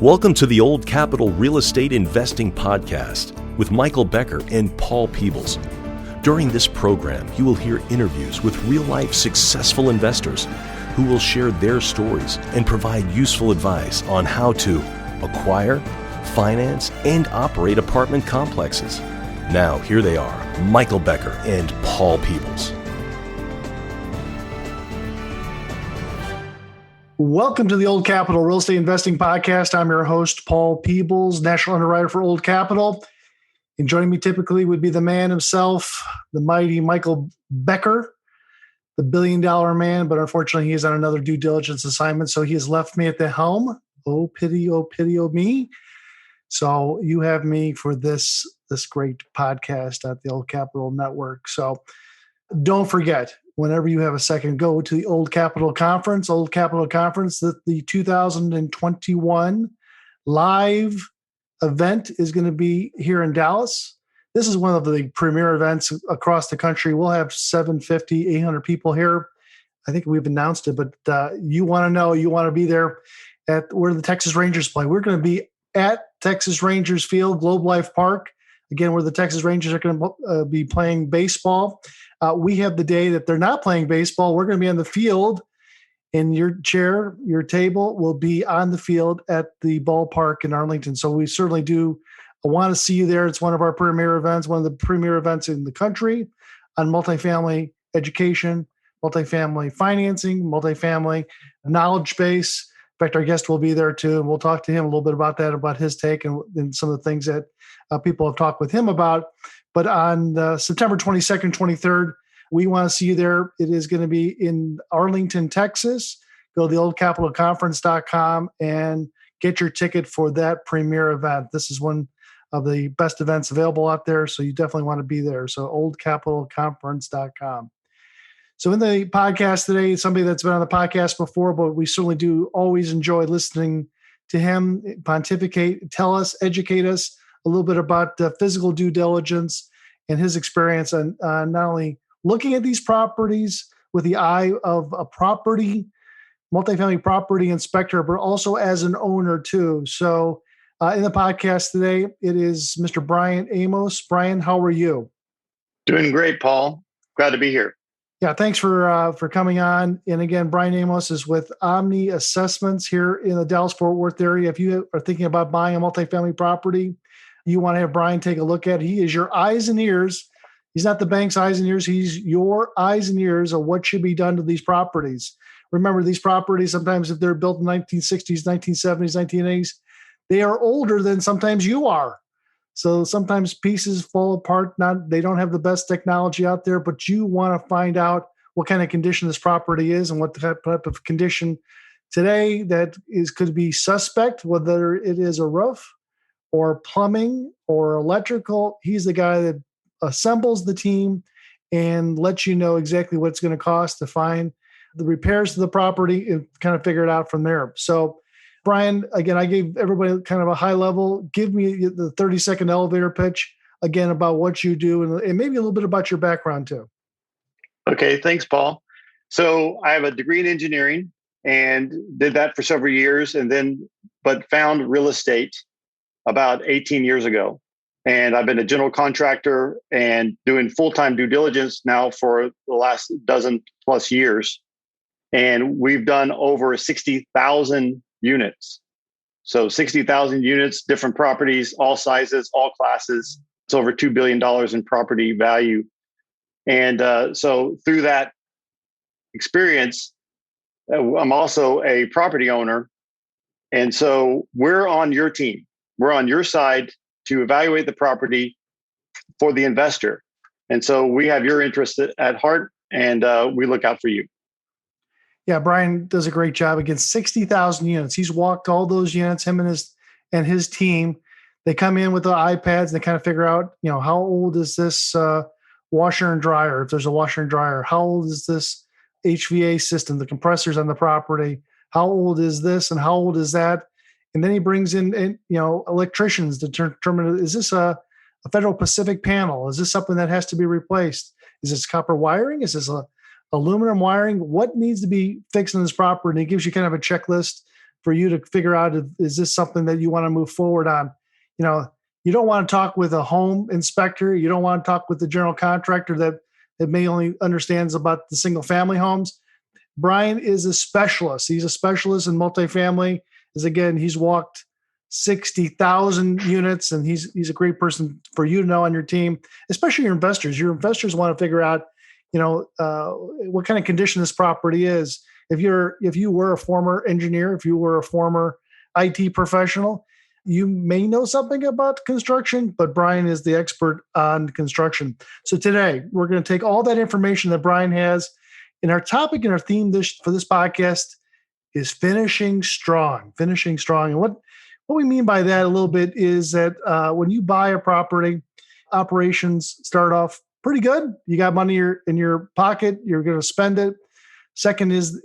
Welcome to the Old Capital Real Estate Investing Podcast with Michael Becker and Paul Peebles. During this program, you will hear interviews with real-life successful investors who will share their stories and provide useful advice on how to acquire, finance, and operate apartment complexes. Now, here they are, Michael Becker and Paul Peebles. Welcome to the Old Capital Real Estate Investing Podcast. I'm your host, Paul Peebles, National Underwriter for Old Capital. And joining me typically would be the man himself, the mighty Michael Becker, the billion-dollar man, but unfortunately he is on another due diligence assignment, so he has left me at the helm. Oh, pity, oh, me. So you have me for this great podcast at the Old Capital Network. So don't forget, whenever you have a second, go to the Old Capital Conference, the 2021 live event is going to be here in Dallas. This is one of the premier events across the country. We'll have 750, 800 people here. I think we've announced it, but you want to know, you want to be there at where the Texas Rangers play. We're going to be at Texas Rangers Field, Globe Life Park, again, where the Texas Rangers are going to be playing baseball. We have the day that they're not playing baseball. We're going to be on the field, and your chair, your table will be on the field at the ballpark in Arlington. So we certainly do want to see you there. It's one of our premier events, one of the premier events in the country on multifamily education, multifamily financing, multifamily knowledge base. In fact, our guest will be there too, and we'll talk to him a little bit about that, about his take and some of the things that people have talked with him about. But on September 22nd, 23rd, we want to see you there. It is going to be in Arlington, Texas. Go to theoldcapitalconference.com and get your ticket for that premier event. This is one of the best events available out there, so you definitely want to be there. So oldcapitalconference.com. So in the podcast today, somebody that's been on the podcast before, but we certainly do always enjoy listening to him pontificate, tell us, educate us a little bit about physical due diligence and his experience on not only looking at these properties with the eye of a multifamily property inspector, but also as an owner too. So in the podcast today, it is Mr. Brian Amos. Brian, how are you? Doing great, Paul. Glad to be here. Yeah, thanks for coming on. And again, Brian Amos is with Omni Assessments here in the Dallas-Fort Worth area. If you are thinking about buying a multifamily property, you want to have Brian take a look at it. He is your eyes and ears. He's not the bank's eyes and ears. He's your eyes and ears of what should be done to these properties. Remember, these properties, sometimes if they're built in the 1960s, 1970s, 1980s, they are older than sometimes you are. So sometimes pieces fall apart. They don't have the best technology out there, but you want to find out what kind of condition this property is and what type of condition today that could be suspect, whether it is a roof or plumbing or electrical. He's the guy that assembles the team and lets you know exactly what it's going to cost to find the repairs to the property and kind of figure it out from there. So Brian, again, I gave everybody kind of a high level. Give me the 30-second elevator pitch, again, about what you do and maybe a little bit about your background too. Okay, thanks, Paul. So I have a degree in engineering and did that for several years but found real estate about 18 years ago. And I've been a general contractor and doing full-time due diligence now for the last dozen plus years. And we've done over 60,000 units. So 60,000 units, different properties, all sizes, all classes. It's over $2 billion in property value. And so through that experience, I'm also a property owner. And so we're on your team. We're on your side to evaluate the property for the investor. And so we have your interest at heart, and we look out for you. Yeah, Brian does a great job. Against 60,000 units. He's walked all those units, him and his team. They come in with the iPads and they kind of figure out, how old is this washer and dryer, if there's a washer and dryer? How old is this HVA system, the compressors on the property? How old is this and how old is that? And then he brings in electricians to determine, is this a Federal Pacific panel? Is this something that has to be replaced? Is this copper wiring? Is this aluminum wiring? What needs to be fixed in this property? And he gives you kind of a checklist for you to figure out, is this something that you want to move forward on? You don't want to talk with a home inspector. You don't want to talk with the general contractor that may only understands about the single family homes. Brian is a specialist. He's a specialist in multifamily. He's walked 60,000 units, and he's a great person for you to know on your team, especially your investors. Your investors want to figure out, what kind of condition this property is. If you were a former engineer, if you were a former IT professional, you may know something about construction, but Brian is the expert on construction. So today we're going to take all that information that Brian has, and our topic and our theme for this podcast is finishing strong. Finishing strong, and what we mean by that a little bit is that when you buy a property, operations start off pretty good. You got money in your pocket. You're going to spend it. Second is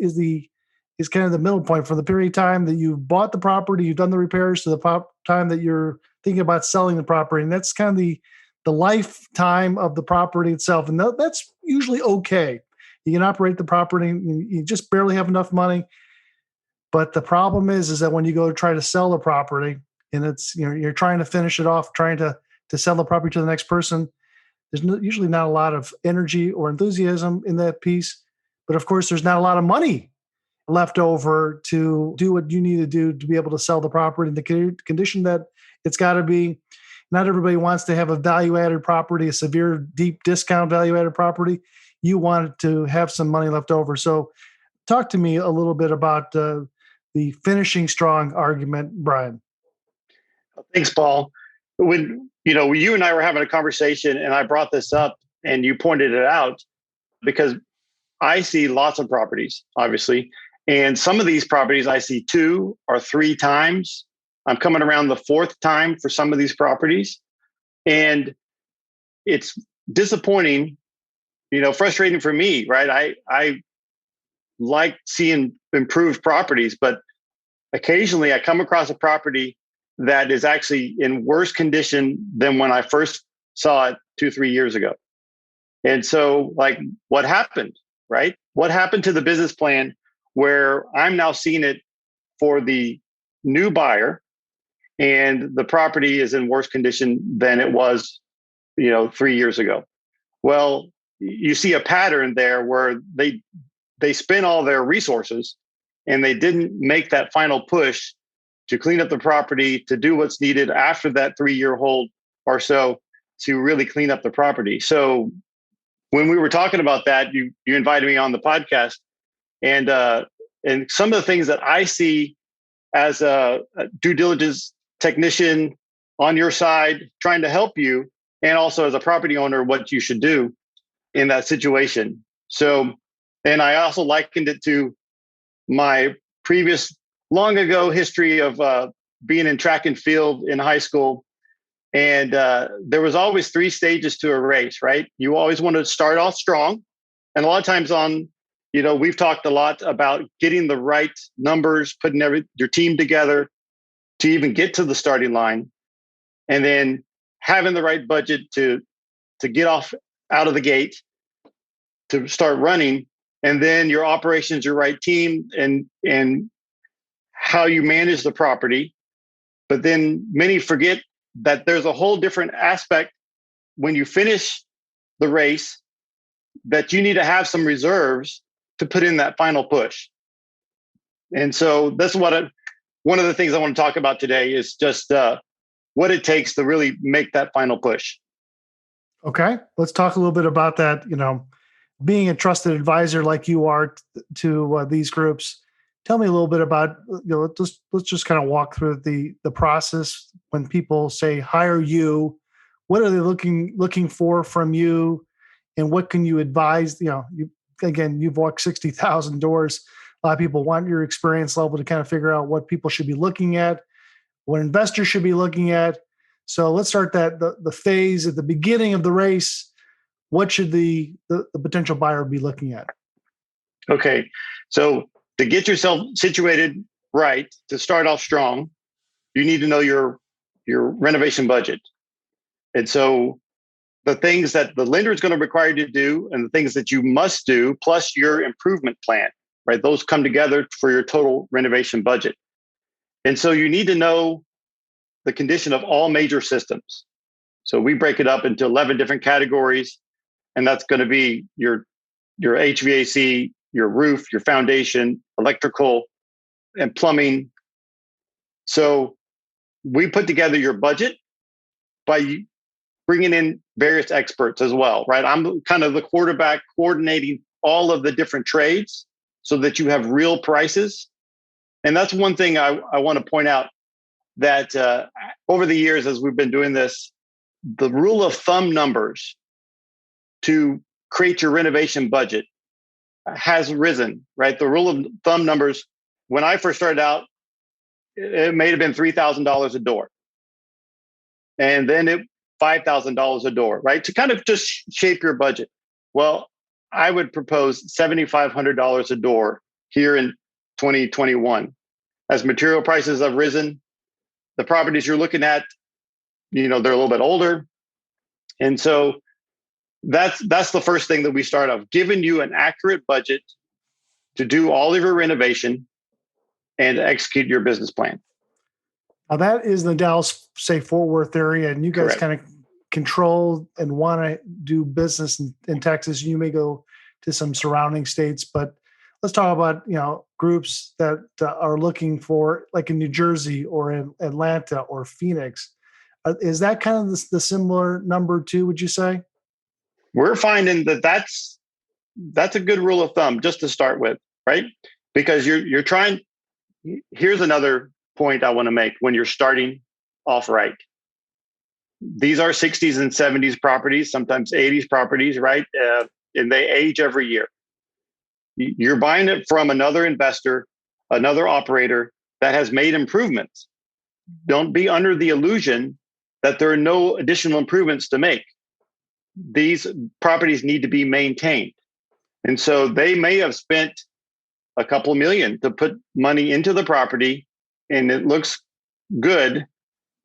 kind of the middle point from the period of time that you bought the property, you've done the repairs, to the time that you're thinking about selling the property. And that's kind of the lifetime of the property itself. And that's usually okay. You can operate the property, you just barely have enough money. But the problem is that when you go to try to sell the property, and it's, you're trying to finish it off, trying to sell the property to the next person, there's usually not a lot of energy or enthusiasm in that piece. But of course, there's not a lot of money left over to do what you need to do to be able to sell the property in the condition that it's got to be. Not everybody wants to have a value-added property, a severe, deep discount value-added property. You want to have some money left over. So talk to me a little bit about the finishing strong argument, Brian. Thanks, Paul. When you and I were having a conversation and I brought this up and you pointed it out, because I see lots of properties, obviously. And some of these properties I see 2 or 3 times. I'm coming around the 4th time for some of these properties. And it's disappointing, frustrating for me, right? I like seeing improved properties, but occasionally I come across a property that is actually in worse condition than when I first saw it 2-3 years ago. And so, what happened, right? What happened to the business plan where I'm now seeing it for the new buyer and the property is in worse condition than it was, 3 years ago? Well, you see a pattern there where they spent all their resources and they didn't make that final push to clean up the property, to do what's needed after that 3-year hold or so to really clean up the property. So when we were talking about that, you invited me on the podcast, and some of the things that I see as a due diligence technician on your side, trying to help you, and also as a property owner, what you should do in that situation. So, and I also likened it to my previous long ago history of being in track and field in high school. And there was always 3 stages to a race, right? You always want to start off strong. And a lot of times we've talked a lot about getting the right numbers, putting your team together to even get to the starting line, and then having the right budget to get off out of the gate to start running, and then your operations, your right team, and how you manage the property. But then many forget that there's a whole different aspect when you finish the race, that you need to have some reserves to put in that final push. And so that's one of the things I want to talk about today is just what it takes to really make that final push. Okay, let's talk a little bit about that. Being a trusted advisor like you are to these groups, tell me a little bit about, let's just kind of walk through the process when people say hire you. What are they looking for from you, and what can you advise? You've walked 60,000 doors. A lot of people want your experience level to kind of figure out what people should be looking at, what investors should be looking at. So let's start the phase at the beginning of the race. What should the potential buyer be looking at? Okay, so to get yourself situated right, to start off strong, you need to know your renovation budget. And so the things that the lender is going to require you to do and the things that you must do, plus your improvement plan, right? Those come together for your total renovation budget. And so you need to know the condition of all major systems. So we break it up into 11 different categories, and that's going to be your HVAC, your roof, your foundation, electrical, and plumbing. So we put together your budget by bringing in various experts as well, right? I'm kind of the quarterback coordinating all of the different trades so that you have real prices. And that's one thing I want to point out, that over the years, as we've been doing this, the rule of thumb numbers to create your renovation budget has risen, right? The rule of thumb numbers, when I first started out, it may have been $3,000 a door. And then it $5,000 a door, right? To kind of just shape your budget. Well, I would propose $7,500 a door here in 2021. As material prices have risen, the properties you're looking at, they're a little bit older. And so that's the first thing that we start off, giving you an accurate budget to do all of your renovation and execute your business plan. Now that is the Dallas, say, Fort Worth area, and you guys Correct. kind of control and want to do business in Texas. You may go to some surrounding states, but let's talk about groups that are looking for, like in New Jersey or in Atlanta or Phoenix. Is that kind of the similar number too? Would you say? We're finding that's a good rule of thumb just to start with, right? Because you're trying. Here's another point I want to make when you're starting off right. These are 60s and 70s properties, sometimes 80s properties, right? And they age every year. You're buying it from another investor, another operator that has made improvements. Don't be under the illusion that there are no additional improvements to make. These properties need to be maintained. And so they may have spent a couple million to put money into the property, and it looks good,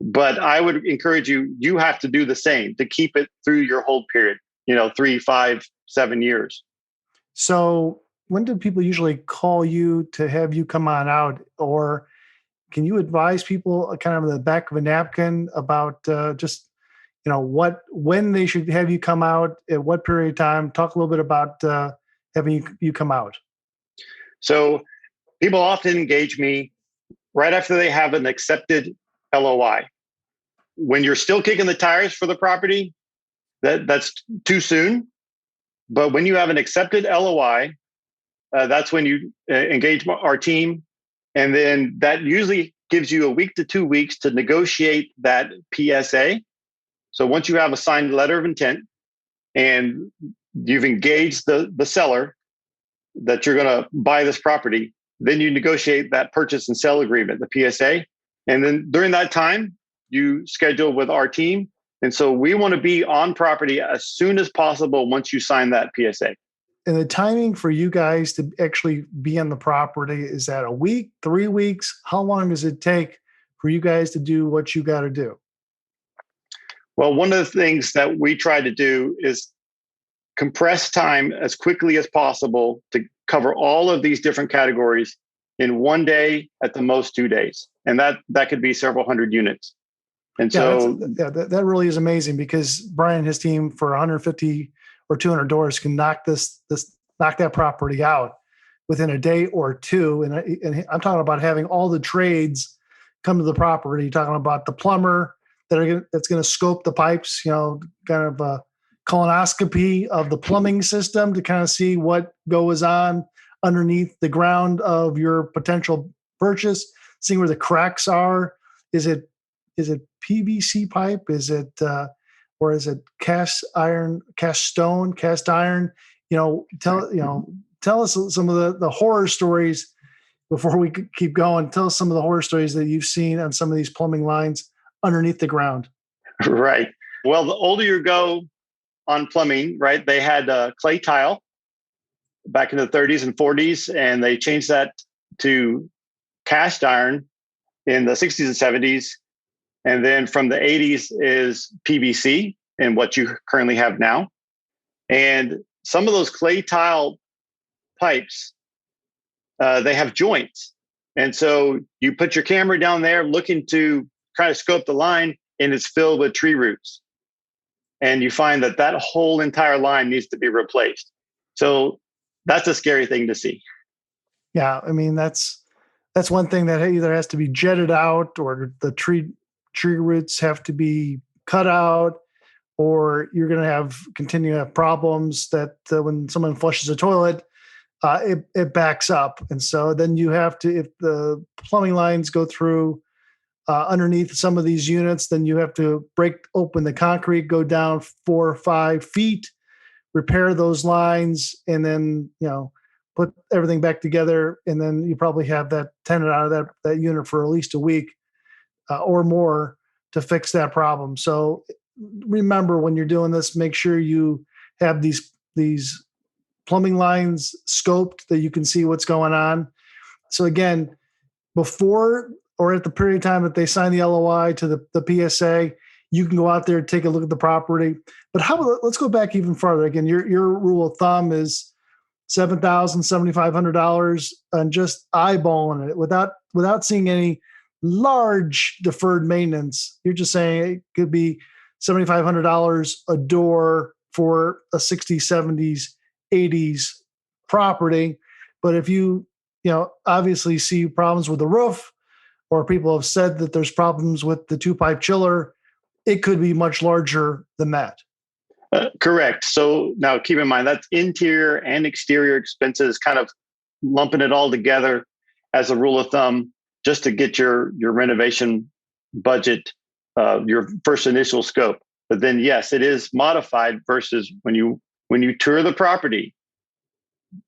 but I would encourage you have to do the same to keep it through your hold period, 3, 5, 7 years. So when do people usually call you to have you come on out? Or can you advise people kind of in the back of a napkin about just, when they should have you come out, at what period of time? Talk a little bit about having you come out. So people often engage me right after they have an accepted LOI. When you're still kicking the tires for the property, that's too soon. But when you have an accepted LOI, that's when you engage our team. And then that usually gives you a week to 2 weeks to negotiate that PSA. So once you have a signed letter of intent and you've engaged the seller that you're going to buy this property, then you negotiate that purchase and sale agreement, the PSA. And then during that time, you schedule with our team. And so we want to be on property as soon as possible once you sign that PSA. And the timing for you guys to actually be on the property, is that a week, 3 weeks? How long does it take for you guys to do what you got to do? Well, one of the things that we try to do is compress time as quickly as possible to cover all of these different categories in 1 day, at the most 2 days. And that could be several hundred units. And that really is amazing, because Brian and his team for 150 or 200 doors can knock that property out within a day or two. And I'm talking about having all the trades come to the property. You're talking about the plumber that's going to scope the pipes, kind of a colonoscopy of the plumbing system to kind of see what goes on underneath the ground of your potential purchase, seeing where the cracks are. Is it PVC pipe? Is it or is it cast iron? Tell us some of the horror stories before we keep going. Tell us some of the horror stories that you've seen on some of these plumbing lines underneath the ground. Right. Well, the older you go on plumbing, right? They had clay tile back in the 30s and 40s, and they changed that to cast iron in the 60s and 70s. And then from the 80s is PVC and what you currently have now. And some of those clay tile pipes, they have joints. And so you put your camera down there looking to try to scope the line, and it's filled with tree roots. And you find that that whole entire line needs to be replaced. So that's a scary thing to see. Yeah, I mean that's one thing that either has to be jetted out, or the tree roots have to be cut out, or you're going to have problems that when someone flushes a toilet, it backs up, and so then you have to, if the plumbing lines go through underneath some of these units, then you have to break open the concrete, go down 4 or 5 feet, repair those lines, and then put everything back together, and then you probably have that tenant out of that unit for at least a week or more to fix that problem. So remember, when you're doing this, make sure you have these plumbing lines scoped that you can see what's going on. So again, before or at the period of time that they sign the LOI to the PSA, you can go out there and take a look at the property. But let's go back even farther. Again, your rule of thumb is $7,000, $7,500 and just eyeballing it without seeing any large deferred maintenance. You're just saying it could be $7,500 a door for a 60s, 70s, 80s property. But if you obviously see problems with the roof, or people have said that there's problems with the 2-pipe chiller, it could be much larger than that. Correct. So now keep in mind that's interior and exterior expenses, kind of lumping it all together as a rule of thumb, just to get your renovation budget, your first initial scope. But then, yes, it is modified versus when you tour the property,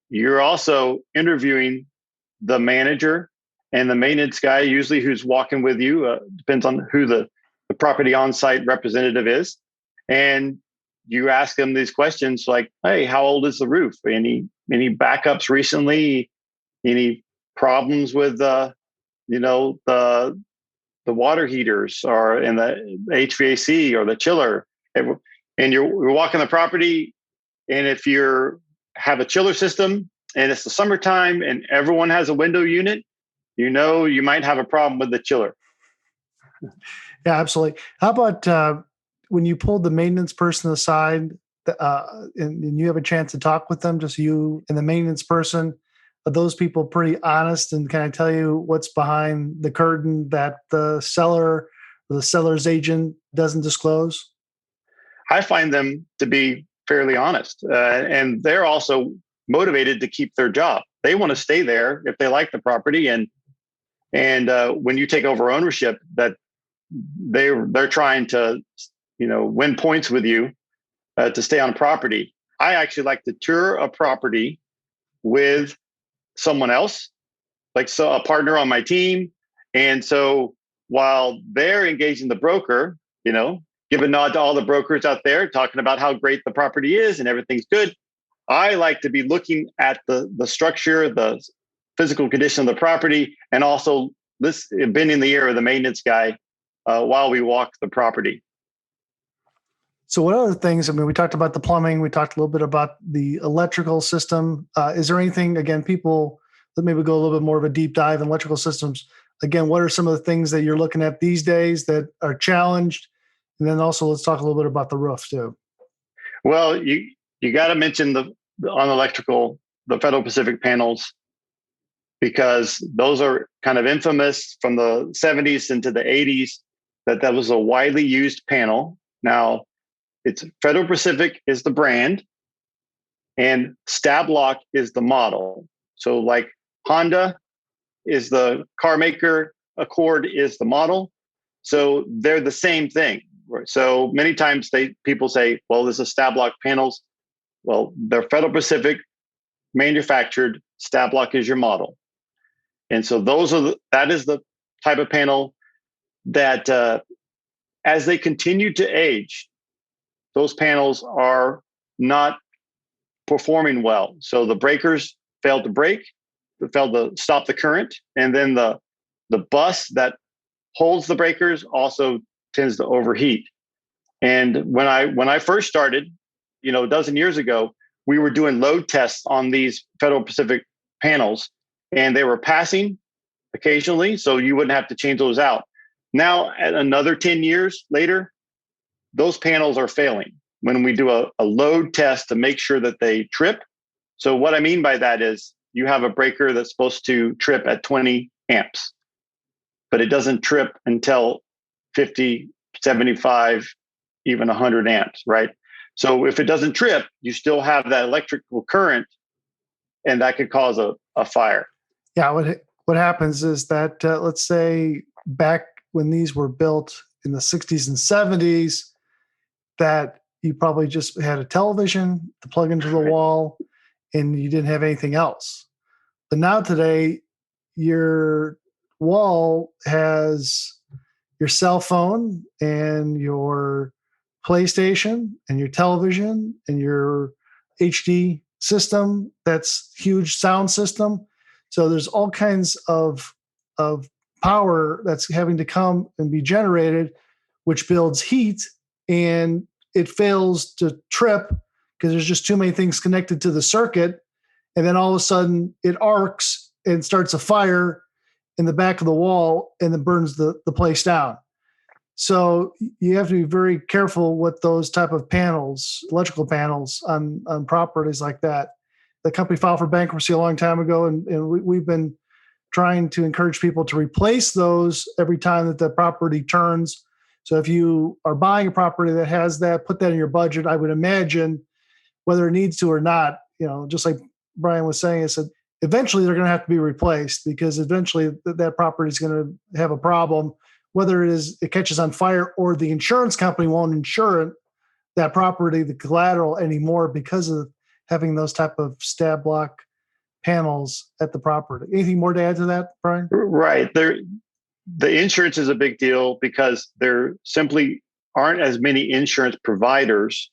you're also interviewing the manager and the maintenance guy, usually who's walking with you. Depends on who the property on-site representative is. And you ask them these questions like, hey, how old is the roof? Any backups recently? Any problems with the water heaters or in the HVAC or the chiller? And you're walking the property, and if you have a chiller system and it's the summertime and everyone has a window unit, you might have a problem with the chiller. Yeah, absolutely. How about when you pulled the maintenance person aside and you have a chance to talk with them, just you and the maintenance person, are those people pretty honest and kind of tell you what's behind the curtain that the seller or the seller's agent doesn't disclose? I find them to be fairly honest, and they're also motivated to keep their job. They want to stay there if they like the property, and when you take over ownership, that they're trying to win points with you to stay on property. I actually like to tour a property with someone else, a partner on my team, and so while they're engaging the broker, give a nod to all the brokers out there talking about how great the property is and everything's good. I like to be looking at the structure, the physical condition of the property, and also bending the ear of the maintenance guy while we walk the property. So what other things, we talked about the plumbing, we talked a little bit about the electrical system. Is there anything, again, people that maybe go a little bit more of a deep dive in electrical systems? Again, what are some of the things that you're looking at these days that are challenged? And then also let's talk a little bit about the roof too. Well, you got to mention on electrical, the Federal Pacific panels, because those are kind of infamous from the 70s into the 80s, that was a widely used panel. Now, it's Federal Pacific is the brand and Stablock is the model. So like Honda is the car maker, Accord is the model. So they're the same thing. So many times people say, well, this is Stablock panels. Well, they're Federal Pacific manufactured. Stablock is your model. And so that is the type of panel that as they continue to age, those panels are not performing well. So the breakers failed to break, failed to stop the current. And then the bus that holds the breakers also tends to overheat. And when I first started, a dozen years ago, we were doing load tests on these Federal Pacific panels, and they were passing occasionally, so you wouldn't have to change those out. Now, at another 10 years later, those panels are failing when we do a load test to make sure that they trip. So what I mean by that is you have a breaker that's supposed to trip at 20 amps, but it doesn't trip until 50, 75, even 100 amps, right? So if it doesn't trip, you still have that electrical current, and that could cause a fire. Yeah, what happens is that, let's say back when these were built in the 60s and 70s, that you probably just had a television to plug into the wall and you didn't have anything else. But now today, your wall has your cell phone and your PlayStation and your television and your HD system. That's huge sound system. So there's all kinds of power that's having to come and be generated, which builds heat, and it fails to trip because there's just too many things connected to the circuit. And then all of a sudden it arcs and starts a fire in the back of the wall and then burns the place down. So you have to be very careful with those type of panels, electrical panels on properties like that. The company filed for bankruptcy a long time ago, and we've been trying to encourage people to replace those every time that the property turns. So if you are buying a property that has that, put that in your budget. I would imagine, whether it needs to or not, just like Brian was saying, is that eventually they're going to have to be replaced, because eventually that property is going to have a problem, whether it catches on fire or the insurance company won't insure that property, the collateral, anymore because of having those type of stab block panels at the property. Anything more to add to that, Brian? Right. The insurance is a big deal because there simply aren't as many insurance providers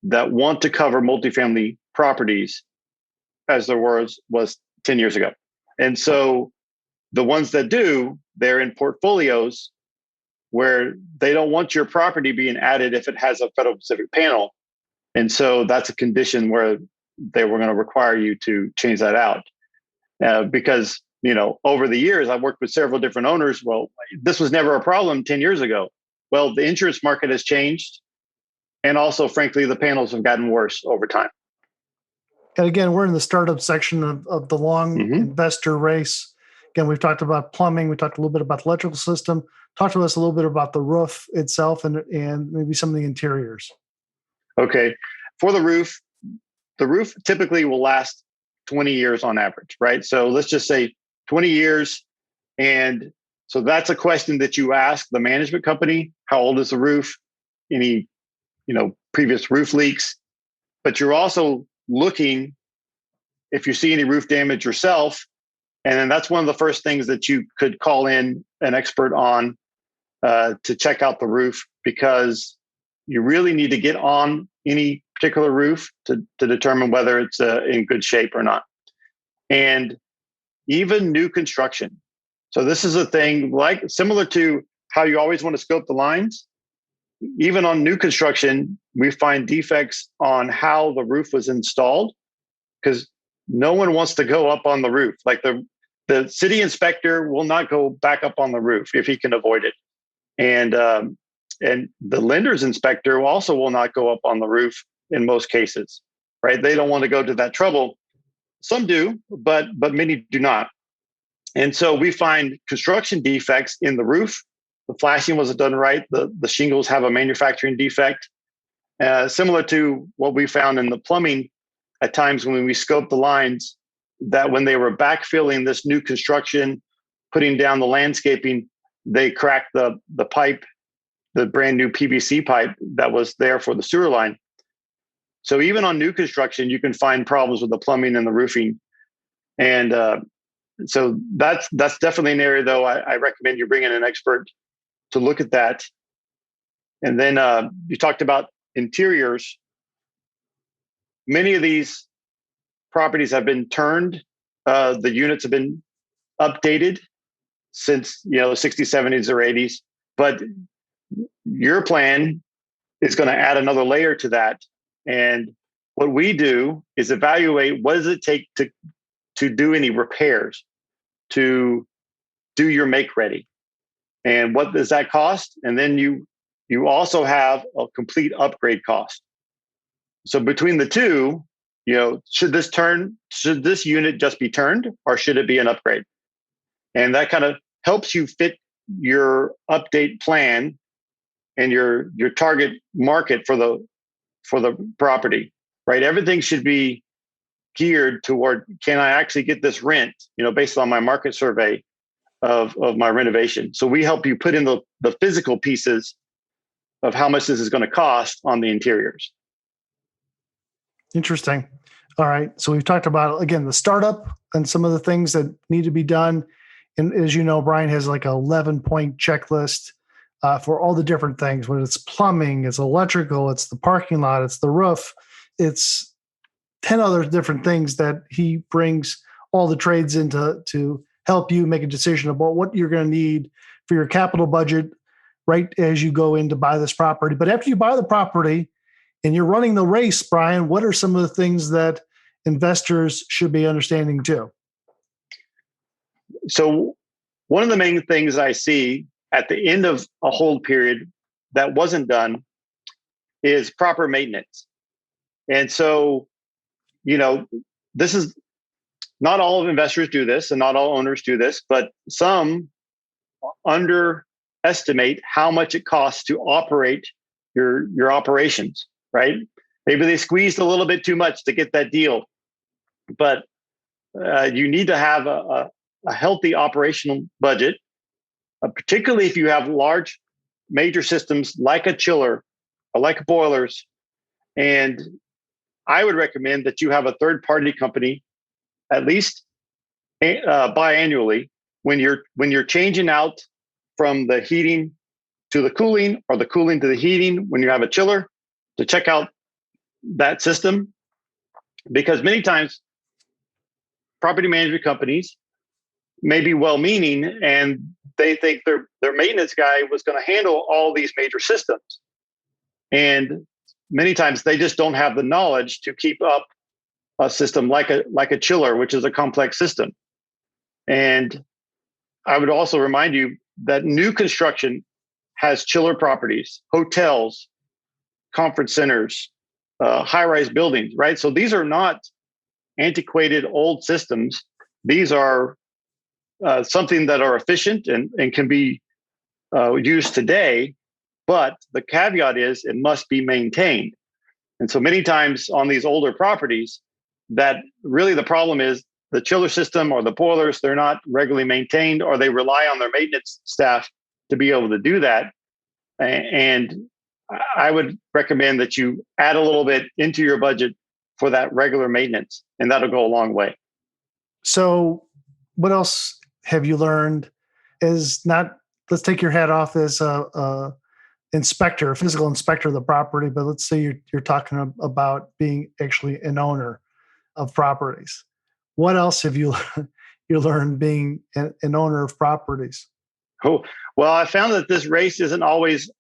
that want to cover multifamily properties as there was 10 years ago. And so the ones that do, they're in portfolios where they don't want your property being added if it has a Federal Pacific panel. And so that's a condition where they were going to require you to change that out. Because, over the years, I've worked with several different owners. Well, this was never a problem 10 years ago. Well, the insurance market has changed. And also, frankly, the panels have gotten worse over time. And again, we're in the startup section of the long investor race. Again, we've talked about plumbing. We talked a little bit about the electrical system. Talk to us a little bit about the roof itself and maybe some of the interiors. Okay. For the roof typically will last 20 years on average, right? So let's just say 20 years. And so that's a question that you ask the management company. How old is the roof? Any, previous roof leaks? But you're also looking if you see any roof damage yourself. And then that's one of the first things that you could call in an expert on to check out the roof, because you really need to get on any particular roof to determine whether it's in good shape or not. And even new construction. So this is a thing similar to how you always want to scope the lines. Even on new construction, we find defects on how the roof was installed, because no one wants to go up on the roof. Like the city inspector will not go back up on the roof if he can avoid it. And the lender's inspector also will not go up on the roof in most cases, right? They don't want to go to that trouble. Some do, but many do not. And so we find construction defects in the roof. The flashing wasn't done right. The shingles have a manufacturing defect. Similar to what we found in the plumbing at times when we scoped the lines, that when they were backfilling this new construction, putting down the landscaping, they cracked the pipe, the brand new PVC pipe that was there for the sewer line. So even on new construction, you can find problems with the plumbing and the roofing. And so that's definitely an area, though, I recommend you bring in an expert to look at that. And then you talked about interiors. Many of these properties have been turned. The units have been updated since the 60s, 70s, or 80s. But your plan is going to add another layer to that. And what we do is evaluate what does it take to do any repairs, to do your make ready. And what does that cost? And then you also have a complete upgrade cost. So between the two, should this unit just be turned, or should it be an upgrade? And that kind of helps you fit your update plan and your target market for the property, right? Everything should be geared toward, can I actually get this rent, based on my market survey of my renovation. So we help you put in the physical pieces of how much this is going to cost on the interiors. Interesting. All right. So we've talked about, again, the startup and some of the things that need to be done. And as you know, Brian has like an 11-point checklist for all the different things, whether it's plumbing, it's electrical, it's the parking lot, it's the roof, it's 10 other different things that he brings all the trades into to help you make a decision about what you're going to need for your capital budget right as you go in to buy this property. But after you buy the property and you're running the race, Brian, what are some of the things that investors should be understanding too? So one of the main things I see at the end of a hold period that wasn't done is proper maintenance. And so, this is not all of investors do this and not all owners do this, but some underestimate how much it costs to operate your operations, right? Maybe they squeezed a little bit too much to get that deal, but you need to have a healthy operational budget, particularly if you have large major systems like a chiller or like boilers. And I would recommend that you have a third-party company, at least biannually, when you're changing out from the heating to the cooling or the cooling to the heating when you have a chiller, to check out that system. Because many times property management companies may be well-meaning and they think their maintenance guy was going to handle all these major systems. And many times they just don't have the knowledge to keep up a system like a chiller, which is a complex system. And I would also remind you that new construction has chiller properties, hotels, conference centers, high-rise buildings, right? So these are not antiquated old systems. These are something that are efficient and can be used today, but the caveat is it must be maintained. And so many times on these older properties, that really the problem is the chiller system or the boilers, they're not regularly maintained, or they rely on their maintenance staff to be able to do that. And I would recommend that you add a little bit into your budget for that regular maintenance, and that'll go a long way. So what else have you learned is not, let's take your hat off as a inspector, a physical inspector of the property, but let's say you're talking about being actually an owner of properties. What else have you learned being an owner of properties? Oh, well, I found that this race isn't always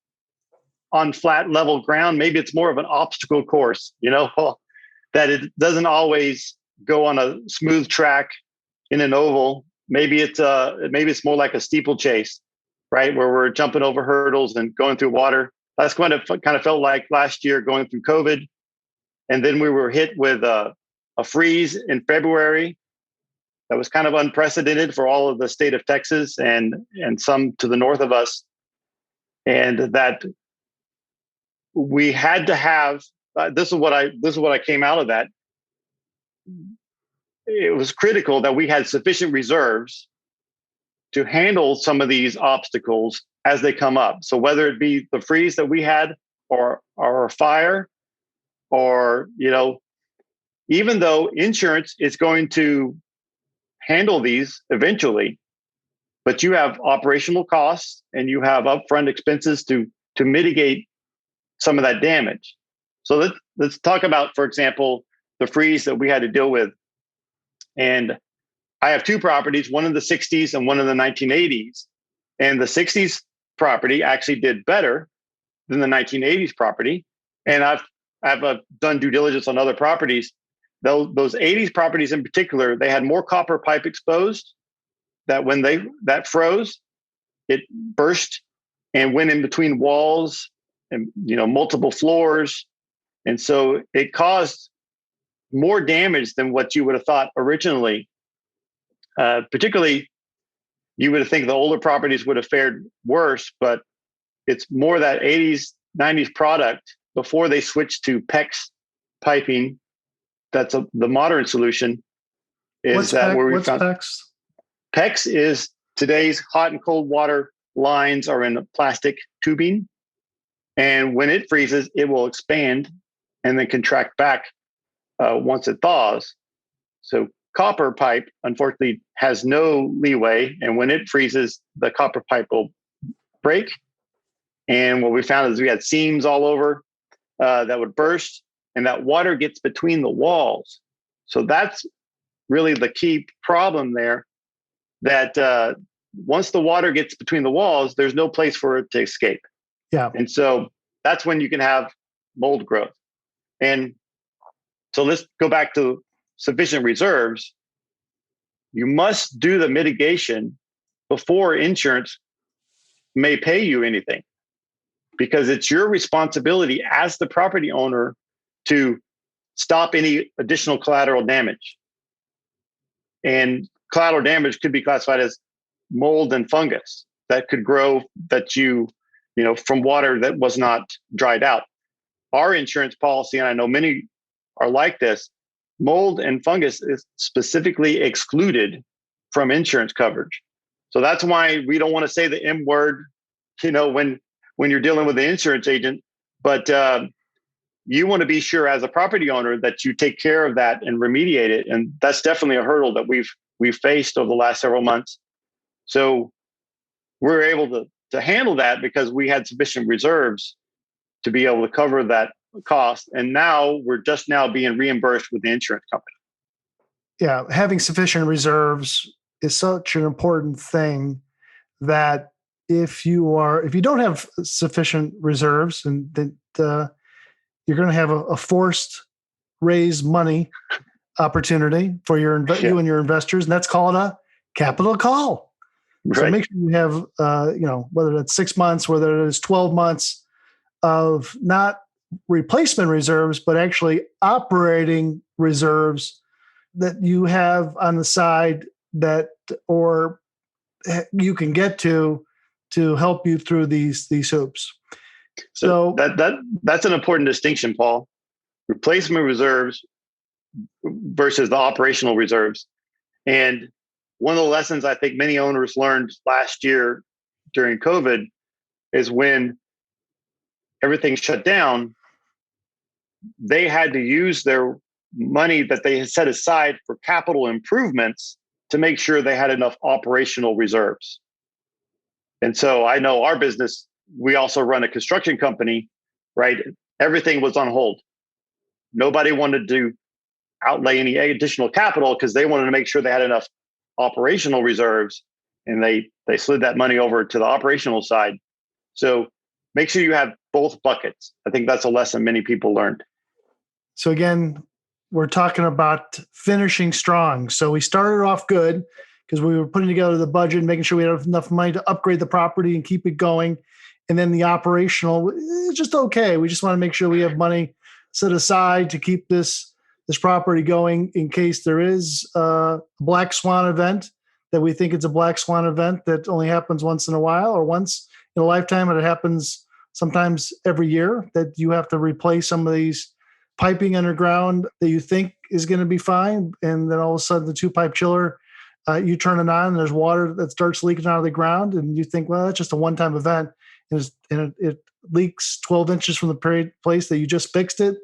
on flat level ground. Maybe it's more of an obstacle course, that it doesn't always go on a smooth track in an oval. Maybe it's more like a steeplechase, right? Where we're jumping over hurdles and going through water. That's kind of felt like last year going through COVID. And then we were hit with a freeze in February that was kind of unprecedented for all of the state of Texas and some to the north of us. And that we had to have, this is what I came out of that. It was critical that we had sufficient reserves to handle some of these obstacles as they come up. So whether it be the freeze that we had or a fire, or, even though insurance is going to handle these eventually, but you have operational costs and you have upfront expenses to mitigate some of that damage. So let's talk about, for example, the freeze that we had to deal with. And I have two properties, one in the 60s and one in the 1980s. And the 60s property actually did better than the 1980s property. And I've done due diligence on other properties. Those 80s properties in particular, they had more copper pipe exposed that when that froze, it burst and went in between walls and multiple floors, and so it caused more damage than what you would have thought originally. Particularly, you would think the older properties would have fared worse, but it's more that 80s, 90s product before they switched to PEX piping. That's the modern solution. What's PEX? PEX is today's hot and cold water lines are in plastic tubing. And when it freezes, it will expand and then contract back once it thaws. So copper pipe, unfortunately, has no leeway. And when it freezes, the copper pipe will break. And what we found is we had seams all over that would burst, and that water gets between the walls. So that's really the key problem there, that once the water gets between the walls, there's no place for it to escape. Yeah. And so that's when you can have mold growth. And so let's go back to sufficient reserves. You must do the mitigation before insurance may pay you anything, because it's your responsibility as the property owner to stop any additional collateral damage. And collateral damage could be classified as mold and fungus that could grow from water that was not dried out. Our insurance policy, and I know many are like this, mold and fungus is specifically excluded from insurance coverage. So that's why we don't want to say the M word, when you're dealing with the insurance agent, but you want to be sure as a property owner that you take care of that and remediate it. And that's definitely a hurdle that we've faced over the last several months. So we're able to handle that because we had sufficient reserves to be able to cover that cost. And now we're just now being reimbursed with the insurance company. Yeah, having sufficient reserves is such an important thing that if you don't have sufficient reserves, and that you're going to have a forced raise money opportunity for you and your investors, and that's called a capital call. Right. So make sure you have, whether that's 6 months, whether it is 12 months of not replacement reserves, but actually operating reserves that you have on the side or you can get to help you through these hoops. So that's an important distinction, Paul. Replacement reserves versus the operational reserves. And one of the lessons I think many owners learned last year during COVID is when everything shut down, they had to use their money that they had set aside for capital improvements to make sure they had enough operational reserves. And so I know our business, we also run a construction company, right? Everything was on hold. Nobody wanted to outlay any additional capital because they wanted to make sure they had enough operational reserves, and they slid that money over to the operational side. So make sure you have both buckets. I think that's a lesson many people learned. So again, we're talking about finishing strong. So we started off good because we were putting together the budget and making sure we had enough money to upgrade the property and keep it going. And then the operational is just okay. We just want to make sure we have money set aside to keep this property going in case there is a black swan event, that we think it's a black swan event that only happens once in a while or once in a lifetime, and it happens sometimes every year, that you have to replace some of these piping underground that you think is going to be fine. And then all of a sudden the 2-pipe chiller, you turn it on and there's water that starts leaking out of the ground, and you think, well, that's just a one-time event. And it leaks 12 inches from the place that you just fixed it.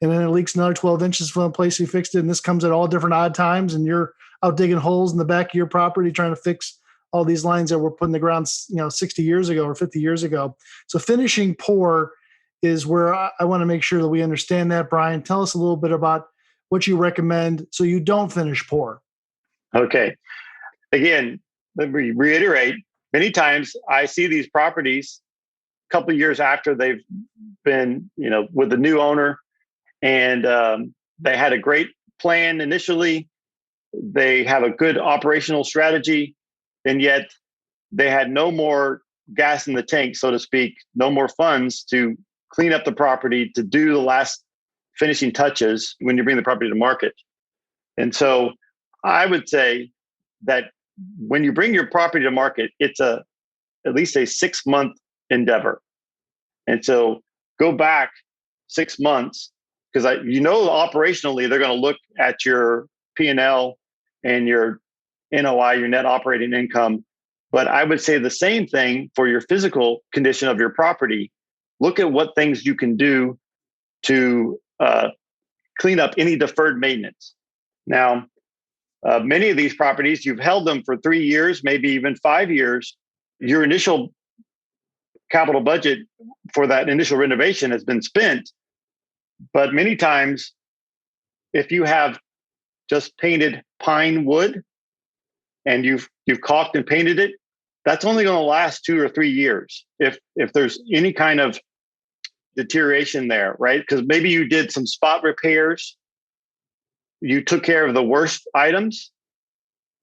And then it leaks another 12 inches from the place you fixed it. And this comes at all different odd times. And you're out digging holes in the back of your property trying to fix all these lines that were put in the ground, 60 years ago or 50 years ago. So finishing poor is where I want to make sure that we understand that. Brian, tell us a little bit about what you recommend so you don't finish poor. Okay. Again, let me reiterate, many times I see these properties a couple of years after they've been, with the new owner, and they had a great plan initially. They have a good operational strategy, and yet they had no more gas in the tank, so to speak, no more funds to clean up the property, to do the last finishing touches when you bring the property to market. And so I would say that when you bring your property to market, it's at least a 6-month endeavor. And so go back 6 months, because operationally they're going to look at your P&L and your NOI, your net operating income. But I would say the same thing for your physical condition of your property. Look at what things you can do to clean up any deferred maintenance. Now, many of these properties, you've held them for 3 years, maybe even 5 years. Your initial capital budget for that initial renovation has been spent. But many times, if you have just painted pine wood and you've caulked and painted it, that's only going to last 2 or 3 years if there's any kind of deterioration there, right? Because maybe you did some spot repairs, you took care of the worst items,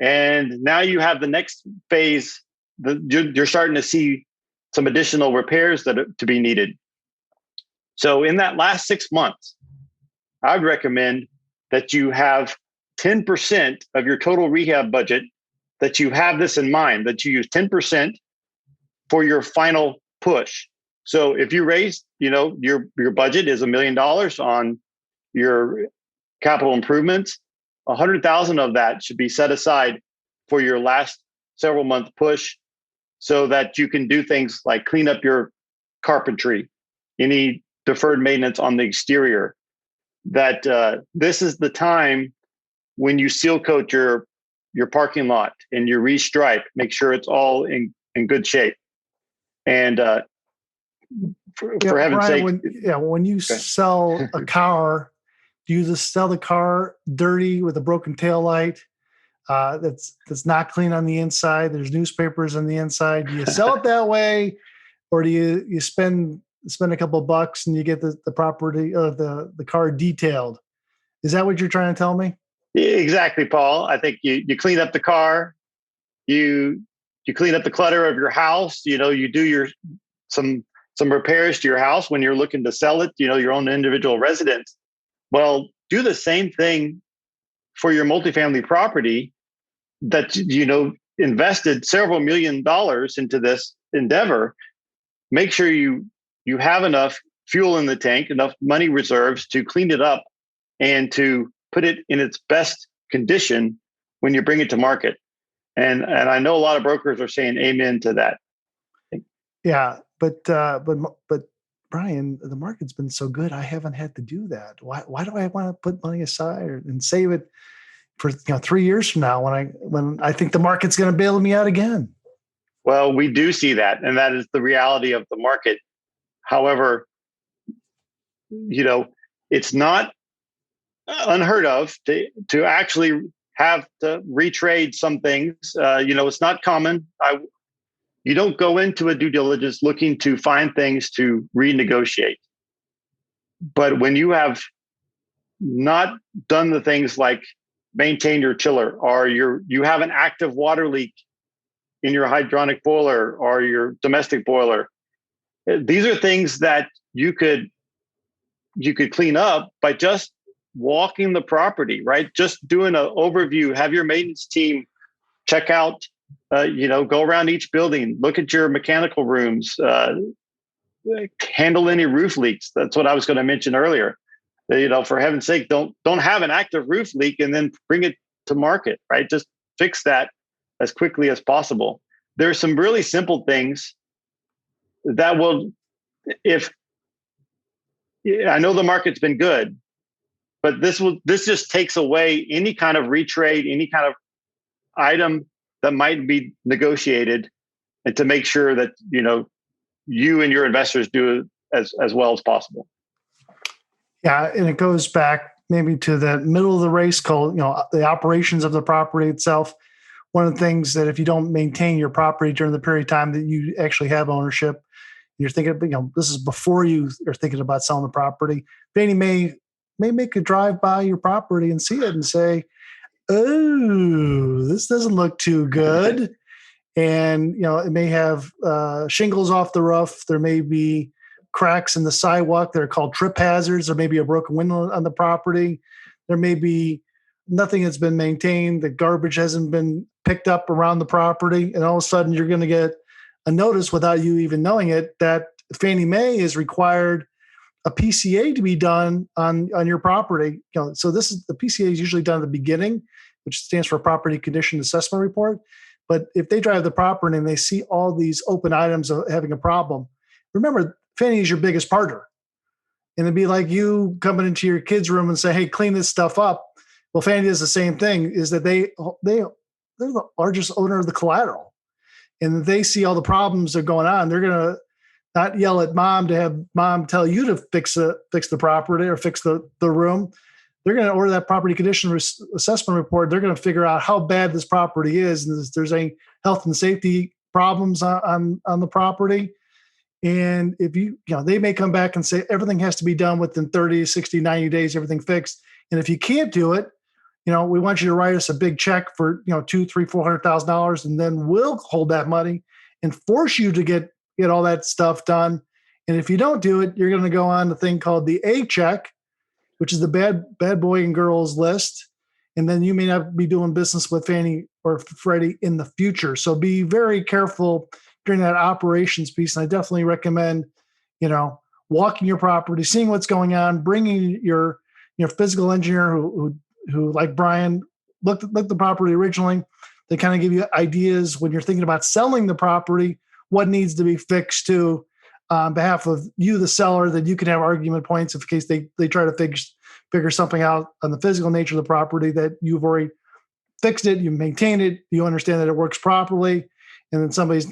and now you have the next phase. You're starting to see some additional repairs that are to be needed. So in that last 6 months, I would recommend that you have 10% of your total rehab budget, that you have this in mind, that you use 10% for your final push. So if you raise, your budget is $1 million on your capital improvements, 100,000 of that should be set aside for your last several month push, so that you can do things like clean up your carpentry, any deferred maintenance on the exterior. That this is the time when you seal coat your parking lot and you restripe, make sure it's all in good shape. And for heaven's sake, when you sell a car, do you just sell the car dirty with a broken tail light that's not clean on the inside? There's newspapers on the inside. Do you sell it that way, or do you spend a couple of bucks and you get the property or the car detailed? Is that what you're trying to tell me? Exactly, Paul. I think you clean up the car, you clean up the clutter of your house. You do some repairs to your house when you're looking to sell it. Your own individual residence. Well, do the same thing for your multifamily property that invested several $1 million into this endeavor. Make sure you have enough fuel in the tank, enough money reserves to clean it up and to put it in its best condition when you bring it to market. And I know a lot of brokers are saying amen to that. Yeah, but Brian, the market's been so good, I haven't had to do that. Why do I want to put money aside and save it for 3 years from now when I think the market's going to bail me out again? Well, we do see that, and that is the reality of the market. However, it's not unheard of to actually have to retrade some things. It's not common. You don't go into a due diligence looking to find things to renegotiate. But when you have not done the things like maintain your chiller, or you have an active water leak in your hydronic boiler or your domestic boiler, these are things that you could clean up by just walking the property, right? Just doing an overview, have your maintenance team check out, go around each building, look at your mechanical rooms, handle any roof leaks. That's what I was going to mention earlier. For heaven's sake, don't have an active roof leak and then bring it to market, right? Just fix that as quickly as possible. There's some really simple things that will, I know the market's been good, but this just takes away any kind of retrade, any kind of item that might be negotiated, and to make sure that you and your investors do it as well as possible. Yeah, and it goes back maybe to the middle of the race called the operations of the property itself. One of the things that if you don't maintain your property during the period of time that you actually have ownership, you're thinking, this is before you are thinking about selling the property. Fannie Mae may make a drive by your property and see it and say, "Oh, this doesn't look too good." And, it may have shingles off the roof. There may be cracks in the sidewalk that are called trip hazards. There may be a broken window on the property. There may be nothing that's been maintained. The garbage hasn't been picked up around the property. And all of a sudden you're going to get a notice without you even knowing it that Fannie Mae is required a PCA to be done on your property. So the PCA is usually done at the beginning, which stands for Property Condition Assessment Report. But if they drive the property and they see all these open items of having a problem, remember, Fannie is your biggest partner. And it'd be like you coming into your kid's room and say, hey, clean this stuff up. Well, Fannie does the same thing, is that they're the largest owner of the collateral. And if they see all the problems that are going on, they're going to not yell at mom to have mom tell you to fix the property or fix the room. They're going to order that property condition assessment report. They're going to figure out how bad this property is and if there's any health and safety problems on the property. And if they may come back and say everything has to be done within 30, 60, 90 days, everything fixed. And if you can't do it, we want you to write us a big check for, $200,000, $300,000, $400,000, and then we'll hold that money and force you to get all that stuff done. And if you don't do it, you're going to go on a thing called the A check, which is the bad boy and girls list. And then you may not be doing business with Fannie or Freddie in the future. So be very careful during that operations piece. And I definitely recommend, walking your property, seeing what's going on, bringing your physical engineer who like Brian looked at the property originally. They kind of give you ideas when you're thinking about selling the property, what needs to be fixed to on behalf of you, the seller, that you can have argument points in case they try to figure something out on the physical nature of the property, that you've already fixed it, you maintain it, you understand that it works properly, and then somebody's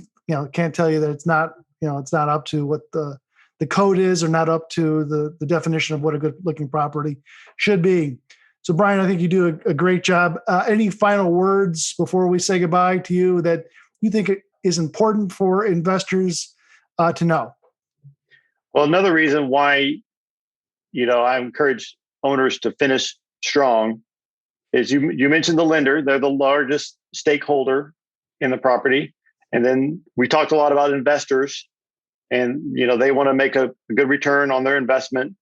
can't tell you that it's not up to what the code is, or not up to the definition of what a good looking property should be. So Brian, I think you do a great job. Any final words before we say goodbye to you that you think is important for investors to know? Well, another reason why, I encourage owners to finish strong is you mentioned the lender. They're the largest stakeholder in the property. And then we talked a lot about investors, and, they want to make a good return on their investment.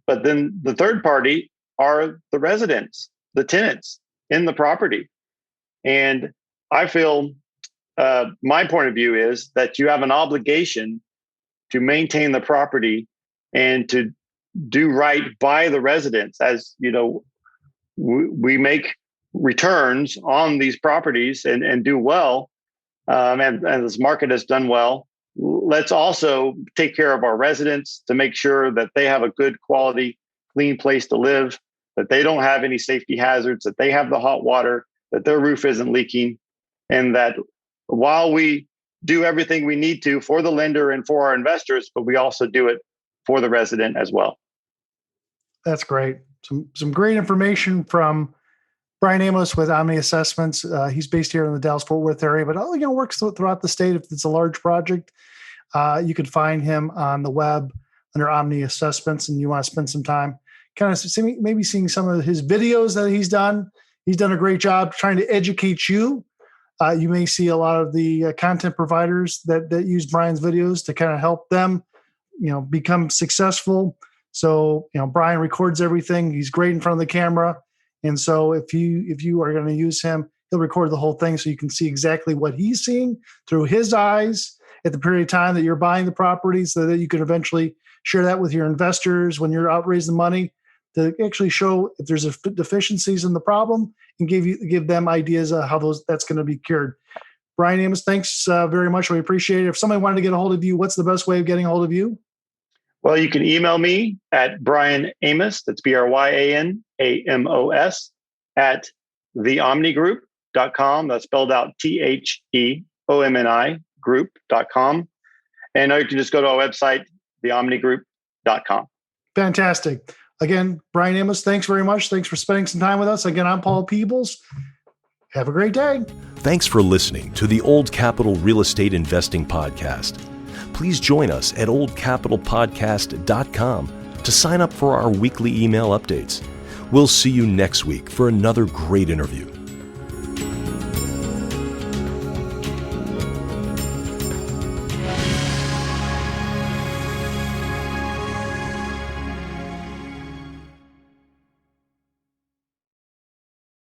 But then the third party are the residents, the tenants in the property. And I feel my point of view is that you have an obligation to maintain the property and to do right by the residents. As we make returns on these properties and do well, and this market has done well. Let's also take care of our residents to make sure that they have a good quality, clean place to live, that they don't have any safety hazards, that they have the hot water, that their roof isn't leaking, and that while we do everything we need to for the lender and for our investors, but we also do it for the resident as well. That's great. Some great information from Brian Amos with Omni Assessments. He's based here in the Dallas-Fort Worth area, but works throughout the state. If it's a large project, you can find him on the web under Omni Assessments, and you want to spend some time kind of maybe seeing some of his videos that he's done. He's done a great job trying to educate you. You may see a lot of the content providers that use Brian's videos to kind of help them, become successful. So, Brian records everything. He's great in front of the camera. And so if you are going to use him, he'll record the whole thing so you can see exactly what he's seeing through his eyes at the period of time that you're buying the property, so that you can eventually share that with your investors when you're out raising money, to actually show if there's deficiencies in the problem and give them ideas of how that's going to be cured. Brian Amos, thanks very much. We appreciate it. If somebody wanted to get a hold of you, what's the best way of getting a hold of you? Well, you can email me at Brian Amos, that's BryanAmos, at theomnigroup.com. That's spelled out THEOMNI group.com. And you can just go to our website, theomnigroup.com. Fantastic. Again, Brian Amos, thanks very much. Thanks for spending some time with us. Again, I'm Paul Peebles. Have a great day. Thanks for listening to the Old Capital Real Estate Investing Podcast. Please join us at oldcapitalpodcast.com to sign up for our weekly email updates. We'll see you next week for another great interview.